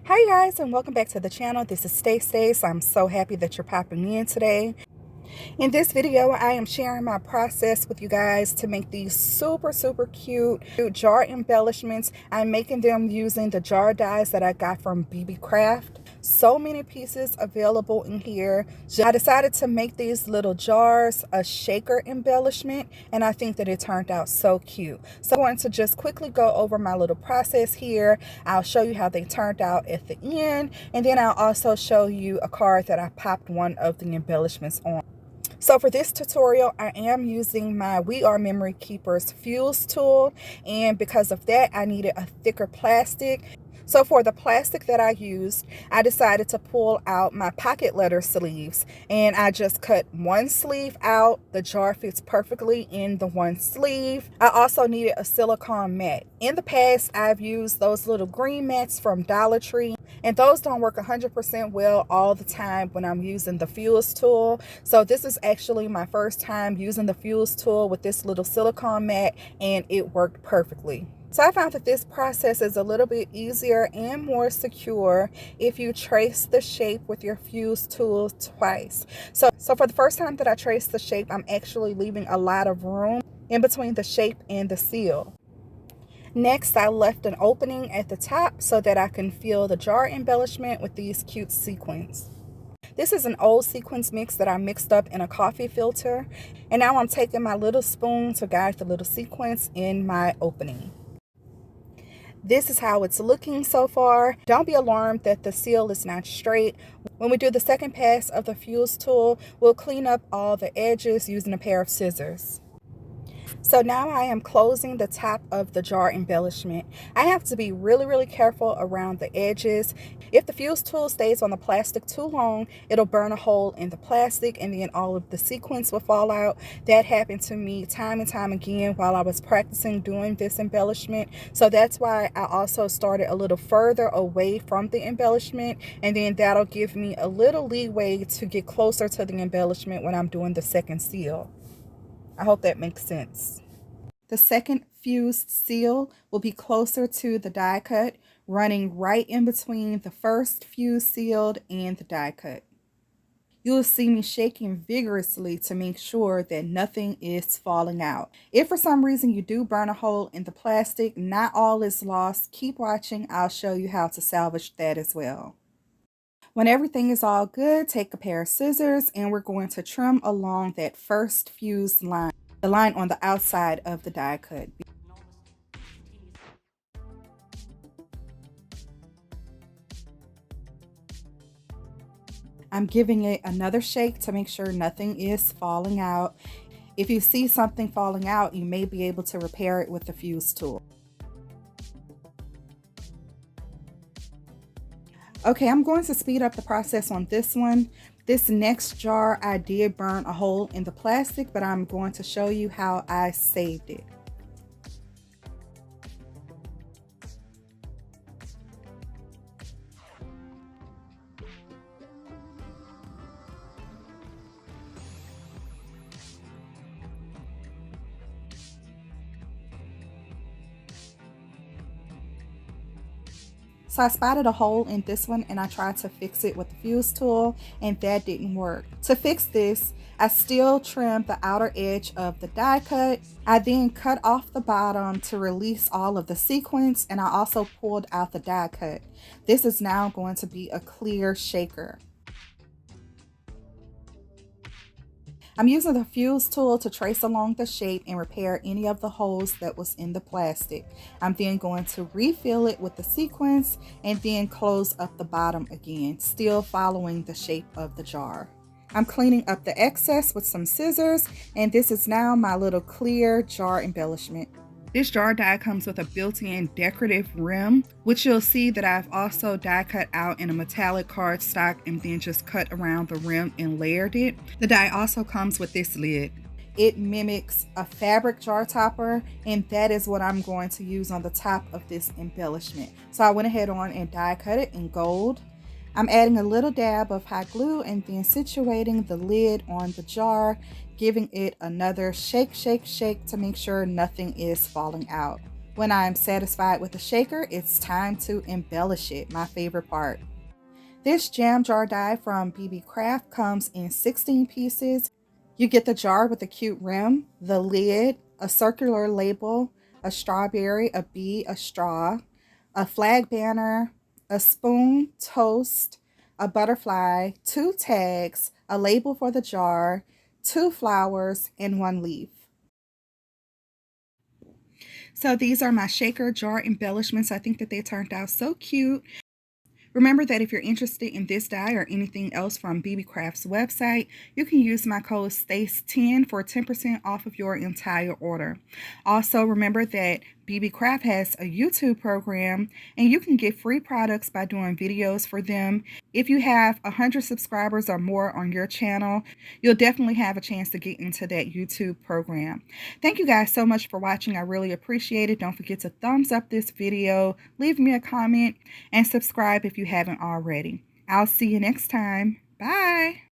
Hi guys, and welcome back to the channel. This is Stay. I'm so happy that you're popping in today. In this video, I am sharing my process with you guys to make these super cute jar embellishments. I'm making them using the jar dies that I got from Beebeecraft. So many pieces available in here. I decided to make these little jars a shaker embellishment, and I think that it turned out so cute. So I'm going to just quickly go over my little process here. I'll show you how they turned out at the end, and then I'll also show you a card that I popped one of the embellishments on. So for this tutorial, I am using my We Are Memory Keepers fuse tool, and because of that, I needed a thicker plastic. So for the plastic that I used, I decided to pull out my pocket letter sleeves, and I just cut one sleeve out. The jar fits perfectly in the one sleeve. I also needed a silicone mat. In the past, I've used those little green mats from Dollar Tree, and those don't work 100% well all the time when I'm using the fuse tool. So this is actually my first time using the fuse tool with this little silicone mat, and it worked perfectly. So I found that this process is a little bit easier and more secure if you trace the shape with your fuse tool twice. So for the first time that I traced the shape, I'm actually leaving a lot of room in between the shape and the seal. Next, I left an opening at the top so that I can fill the jar embellishment with these cute sequins. This is an old sequins mix that I mixed up in a coffee filter, and now I'm taking my little spoon to guide the little sequins in my opening. This is how it's looking so far. Don't be alarmed that the seal is not straight. When we do the second pass of the fuse tool, we'll clean up all the edges using a pair of scissors. So now I am closing the top of the jar embellishment. I have to be really careful around the edges. If the fuse tool stays on the plastic too long, it'll burn a hole in the plastic and then all of the sequins will fall out. That happened to me time and time again while I was practicing doing this embellishment. So that's why I also started a little further away from the embellishment, and then that'll give me a little leeway to get closer to the embellishment when I'm doing the second seal. I hope that makes sense. The second fused seal will be closer to the die cut, running right in between the first fused sealed and the die cut. You'll see me shaking vigorously to make sure that nothing is falling out. If for some reason you do burn a hole in the plastic, not all is lost. Keep watching. I'll show you how to salvage that as well. When everything is all good, take a pair of scissors and we're going to trim along that first fused line, the line on the outside of the die cut. I'm giving it another shake to make sure nothing is falling out. If you see something falling out, you may be able to repair it with the fuse tool. Okay, I'm going to speed up the process on this one. This next jar, I did burn a hole in the plastic, but I'm going to show you how I saved it. So I spotted a hole in this one and I tried to fix it with the fuse tool, and that didn't work. To fix this, I still trimmed the outer edge of the die cut. I then cut off the bottom to release all of the sequins, and I also pulled out the die cut. This is now going to be a clear shaker. I'm using the fuse tool to trace along the shape and repair any of the holes that was in the plastic. I'm then going to refill it with the sequins and then close up the bottom again, still following the shape of the jar. I'm cleaning up the excess with some scissors, and this is now my little clear jar embellishment. This jar die comes with a built-in decorative rim, which you'll see that I've also die cut out in a metallic cardstock and then just cut around the rim and layered it. The die also comes with this lid. It mimics a fabric jar topper, and that is what I'm going to use on the top of this embellishment. So I went ahead on and die cut it in gold. I'm adding a little dab of hot glue and then situating the lid on the jar, giving it another shake to make sure nothing is falling out. When I am satisfied with the shaker, it's time to embellish it, my favorite part. This jam jar die from Beebeecraft comes in 16 pieces. You get the jar with a cute rim, the lid, a circular label, a strawberry, a bee, a straw, a flag banner, a spoon, toast, a butterfly, 2 tags, a label for the jar, 2 flowers, and 1 leaf. So these are my shaker jar embellishments. I think that they turned out so cute. Remember that if you're interested in this die or anything else from Beebeecraft's website, you can use my code STACE10 for 10% off of your entire order. Also, remember that Beebeecraft has a YouTube program and you can get free products by doing videos for them. If you have 100 subscribers or more on your channel, you'll definitely have a chance to get into that YouTube program. Thank you guys so much for watching. I really appreciate it. Don't forget to thumbs up this video, leave me a comment, and subscribe if you haven't already. I'll see you next time. Bye.